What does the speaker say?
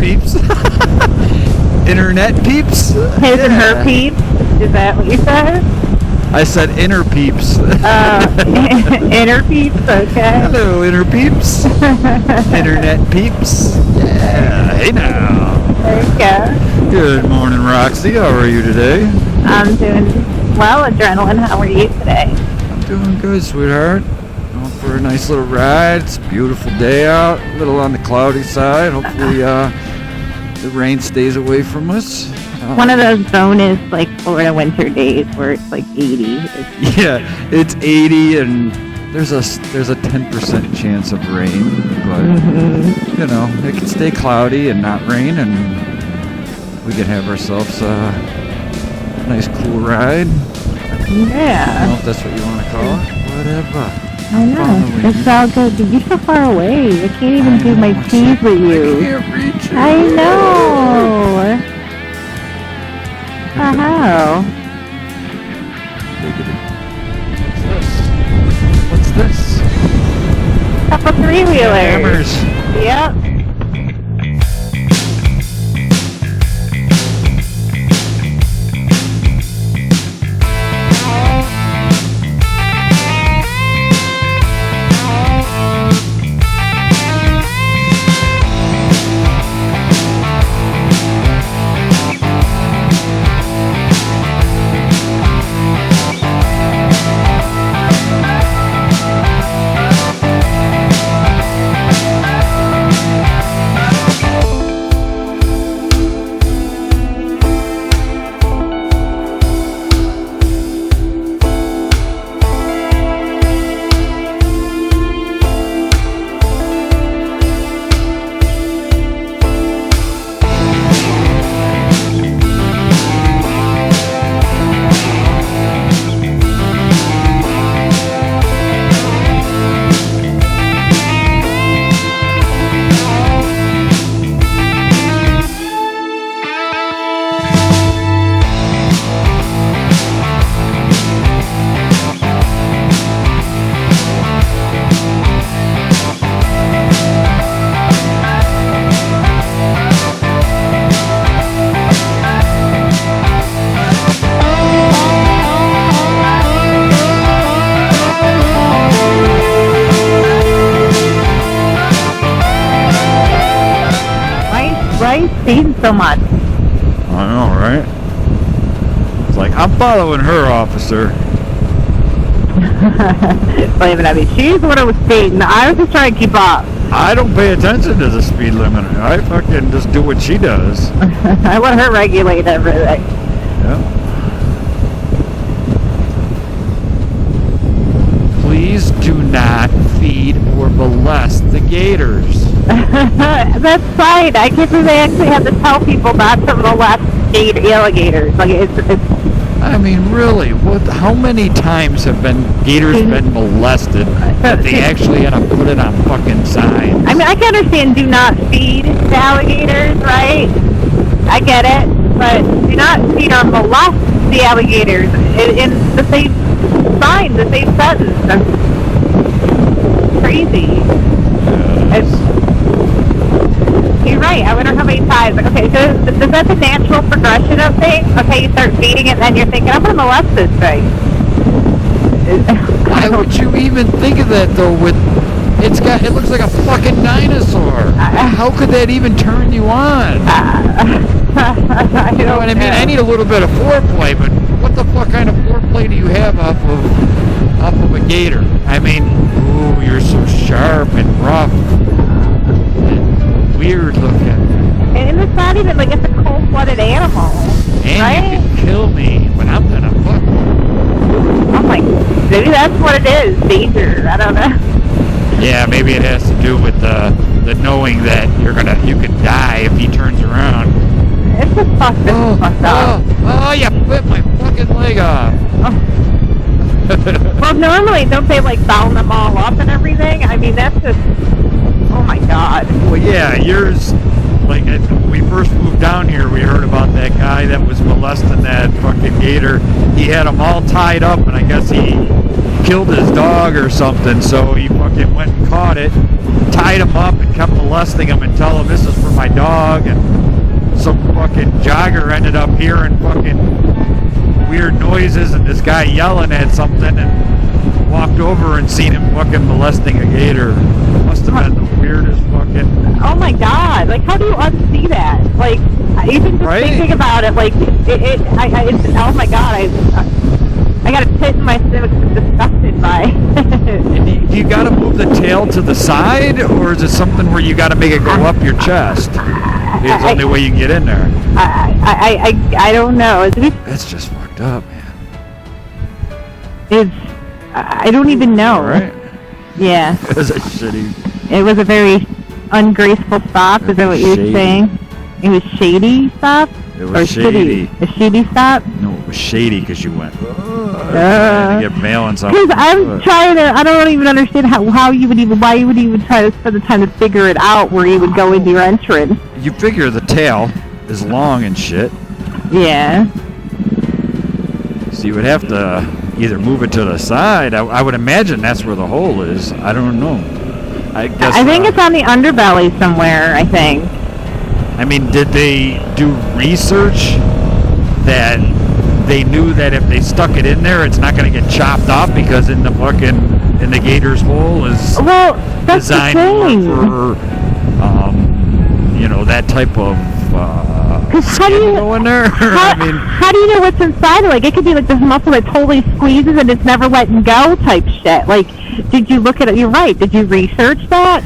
peeps. Internet peeps. His and her peeps. Is that what you said? I said inner peeps. Inner peeps, okay. Hello, inner peeps. Internet peeps. Yeah, hey now. There you go. Good morning, Roxy. How are you today? I'm doing well, Adrenaline. How are you today? I'm doing good, sweetheart. Going for a nice little ride. It's a beautiful day out. A little on the cloudy side. Hopefully, the rain stays away from us. One of those bonus like Florida winter days where it's like 80. Yeah, it's 80 and there's a 10% chance of rain, but you know, it can stay cloudy and not rain, and we can have ourselves a nice cool ride. Yeah. I don't know if that's what you want to call it. Whatever. I know. It's all good. But you're so far away. I can't even do my teeth with you. I can't reach you. I know. Wow. What's this? Couple three-wheelers. Hammers. Yep. Speeding so much. I know, right? It's like, I'm following her, officer. Believe it or not, she's the one who was speeding. I was just trying to keep up. I don't pay attention to the speed limit. I fucking just do what she does. I let her regulate everything. Yeah. Please do not feed or molest the gators. That's fine. I can't believe they actually have to tell people not to molest alligators. Like it's. I mean, really, what? How many times have gators been molested that they actually had to put it on fucking signs? I mean, I can understand do not feed the alligators, right? I get it, but do not feed or molest the alligators in the same sign, the same sentence. That's crazy. You're right. I wonder how many times. Like, okay, so is that the natural progression of things? Okay, you start feeding it, and then you're thinking, I'm going to molest this thing. Why would you even think of that, though? It looks like a fucking dinosaur. How could that even turn you on? You know what I mean? I need a little bit of foreplay, but what the fuck kind of foreplay do you have off of a gator? I mean, ooh, you're so sharp and rough. Weird looking. And it's not even like it's a cold-blooded animal, and right? You can kill me, but I'm gonna fuck you. I'm like, maybe that's what it is, danger. I don't know. Yeah, maybe it has to do with the knowing that you can die if he turns around. It's just fucked up. Oh, you bit my fucking leg off. Well, normally don't they like bound them all up and everything? I mean, that's just. Oh my God. Well, yeah, yours, like, when we first moved down here, we heard about that guy that was molesting that fucking gator. He had them all tied up, and I guess he killed his dog or something, so he fucking went and caught it, tied him up, and kept molesting him and telling him, this is for my dog, and jogger ended up hearing fucking weird noises and this guy yelling at something and walked over and seen him fucking molesting a gator. Must have been the weirdest fucking... Oh my god! Like, how do you unsee that? Like, even just thinking about it, like, it's, oh my god! I got a pit in my stomach. I'm disgusted by. Do you got to move the tail to the side, or is it something where you got to make it go up your chest? It's the only way you can get in there. I don't know. That's just fucked up, man. I don't even know. Right? Yeah. It was a shitty... It was a very ungraceful stop. Is that what you're saying? It was shady stop? It was shady. A shady stop? No, it was shady because you went... trying to get balance on. Because I'm trying to... I don't even understand how you would even... Why you would even try to spend the time to figure it out where you would go into your entrance. You figure the tail is long and shit. Yeah. So you would have to either move it to the side. I would imagine that's where the hole is. I don't know. I guess. I think it's on the underbelly somewhere, I think. I mean, did they do research that they knew that if they stuck it in there, it's not going to get chopped off because in the gator's hole is that's designed the thing. for that type of how do you go in there? How do you know what's inside? Like, it could be like this muscle that totally squeezes and it's never letting go type shit. Like, did you look at it? You're right. Did you research that?